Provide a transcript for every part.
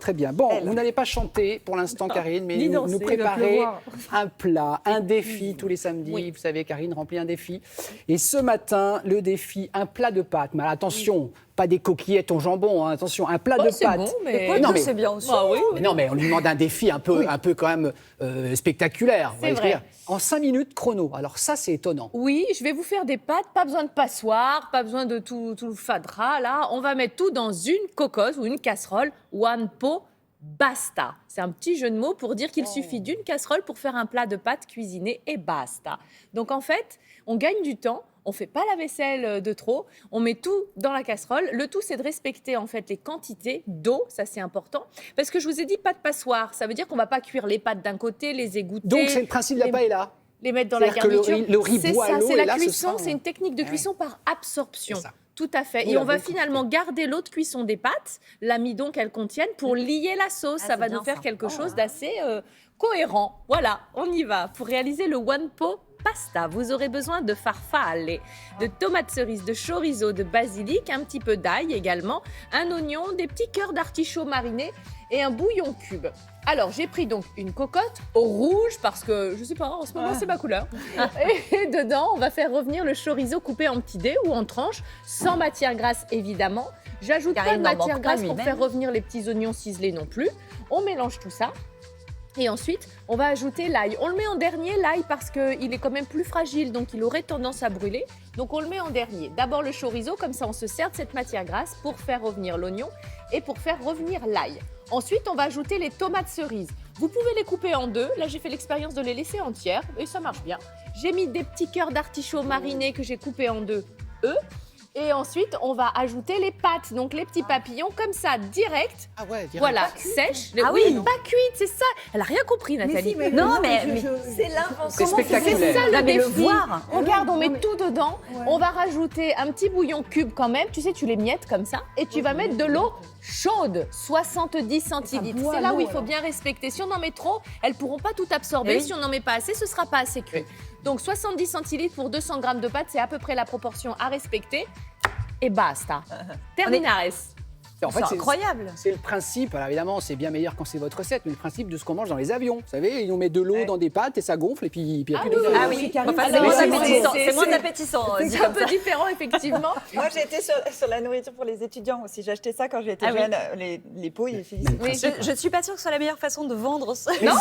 Très bien. Bon, vous n'allez pas chanter pour l'instant, Karine, mais nous préparer un plat, un défi tous les samedis. Oui. Vous savez, Karine remplit un défi. Et ce matin, le défi, un plat de pâtes. Mais attention, pas des coquillettes au jambon, hein, attention, un plat de pâtes. Bon, mais... Non, mais c'est bien aussi. Bah, oui. Mais non, mais on lui demande un défi un peu quand même spectaculaire. C'est vrai. En 5 minutes chrono. Alors ça, c'est étonnant. Oui, je vais vous faire des pâtes, pas besoin de passoire, pas besoin de tout le fadra. Là, on va mettre tout dans une cocotte ou une casserole, one pot, basta. C'est un petit jeu de mots pour dire qu'il suffit d'une casserole pour faire un plat de pâtes cuisiné et basta. Donc en fait, on gagne du temps. On ne fait pas la vaisselle de trop, on met tout dans la casserole. Le tout, c'est de respecter en fait les quantités d'eau, ça c'est important. Parce que je vous ai dit pas de passoire, ça veut dire qu'on ne va pas cuire les pâtes d'un côté, les égoutter. Donc c'est le principe de la paella. Les mettre dans la garniture. Le riz boit à l'eau. C'est la cuisson, c'est une technique de cuisson par absorption. Tout à fait. Et on va finalement garder l'eau de cuisson des pâtes, l'amidon qu'elles contiennent, pour lier la sauce. Ça va nous faire quelque chose d'assez cohérent. Voilà, on y va. Pour réaliser le one pot pasta, vous aurez besoin de farfalle, de tomates cerises, de chorizo, de basilic, un petit peu d'ail également, un oignon, des petits cœurs d'artichaut marinés et un bouillon cube. Alors, j'ai pris donc une cocotte au rouge parce que, je sais pas, en ce moment, c'est ma couleur. Et dedans, on va faire revenir le chorizo coupé en petits dés ou en tranches, sans matière grasse évidemment. J'ajoute pas de matière grasse pour faire revenir les petits oignons ciselés non plus. On mélange tout ça. Et ensuite, on va ajouter l'ail. On le met en dernier, l'ail, parce qu'il est quand même plus fragile, donc il aurait tendance à brûler. Donc on le met en dernier. D'abord le chorizo, comme ça on se sert de cette matière grasse pour faire revenir l'oignon et pour faire revenir l'ail. Ensuite, on va ajouter les tomates cerises. Vous pouvez les couper en deux. Là, j'ai fait l'expérience de les laisser entières et ça marche bien. J'ai mis des petits cœurs d'artichaut marinés que j'ai coupés en deux, eux. Et ensuite, on va ajouter les pâtes, donc les petits papillons, comme ça, direct. Ah ouais, direct. Voilà, sèches. Ah oui, pas cuite, c'est ça. Elle a rien compris, Nathalie. Mais c'est l'invention. C'est spectaculaire. C'est ça le défi. voir. Regarde, on met tout dedans. On va rajouter un petit bouillon cube quand même. Tu sais, tu les miettes comme ça. Et tu vas mettre de l'eau chaude, 70 centilitres. C'est là où il faut bien respecter. Si on en met trop, elles ne pourront pas tout absorber. Si on n'en met pas assez, ce ne sera pas assez cuit. Donc 70 centilitres pour 200 grammes de pâtes, c'est à peu près la proportion à respecter. Et basta. Terminares. En fait, c'est incroyable. C'est le principe, alors évidemment, c'est bien meilleur quand c'est votre recette, mais le principe de ce qu'on mange dans les avions. Vous savez, on met de l'eau dans des pâtes et ça gonfle et puis après Ah oui, c'est moins appétissant. C'est un peu différent, effectivement. Moi, j'ai été sur la nourriture pour les étudiants aussi. J'ai acheté ça quand j'étais jeune, les pots. Je ne suis pas sûre que ce soit la meilleure façon de vendre ça. Non,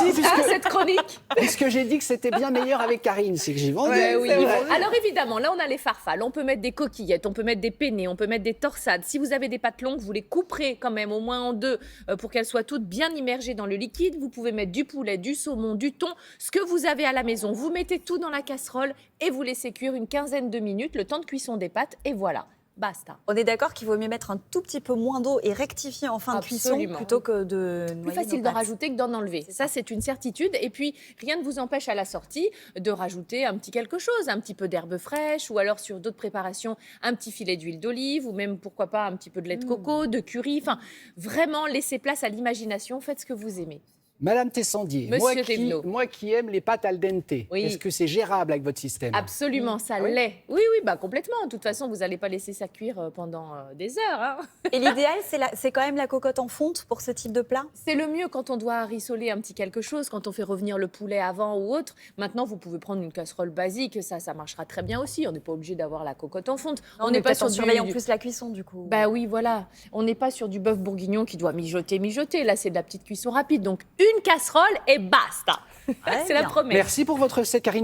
cette chronique. Puisque j'ai dit que c'était bien meilleur avec Karine, c'est que j'ai vendu. Oui. Alors évidemment, là, on a les farfales. On peut mettre des coquillettes, on peut mettre des penne, on peut mettre des torsades. Si vous avez des pâtes longues, vous les couperez quand même au moins en deux pour qu'elles soient toutes bien immergées dans le liquide. Vous pouvez mettre du poulet, du saumon, du thon, ce que vous avez à la maison. Vous mettez tout dans la casserole et vous laissez cuire une quinzaine de minutes, le temps de cuisson des pâtes et voilà. Basta. On est d'accord qu'il vaut mieux mettre un tout petit peu moins d'eau et rectifier en fin de cuisson plutôt que de noyer plus facile d'en rajouter que d'en enlever. Ça, c'est une certitude. Et puis, rien ne vous empêche à la sortie de rajouter un petit quelque chose, un petit peu d'herbe fraîche ou alors sur d'autres préparations, un petit filet d'huile d'olive ou même, pourquoi pas, un petit peu de lait de coco, de curry. Enfin, vraiment, laissez place à l'imagination. Faites ce que vous aimez. Madame Tessandier, moi qui aime les pâtes al dente, est-ce que c'est gérable avec votre système? Absolument, ça l'est. Oui, complètement. De toute façon, vous n'allez pas laisser ça cuire pendant des heures. Hein. Et l'idéal, c'est quand même la cocotte en fonte pour ce type de plat? C'est le mieux quand on doit rissoler un petit quelque chose, quand on fait revenir le poulet avant ou autre. Maintenant, vous pouvez prendre une casserole basique, ça marchera très bien aussi. On n'est pas obligé d'avoir la cocotte en fonte. On n'est pas sur surveillant plus la cuisson, du coup. Bah oui, voilà. On n'est pas sur du bœuf bourguignon qui doit mijoter. Là, c'est de la petite cuisson rapide. Donc, une casserole et basta. C'est la promesse. Merci pour votre recette, Karine.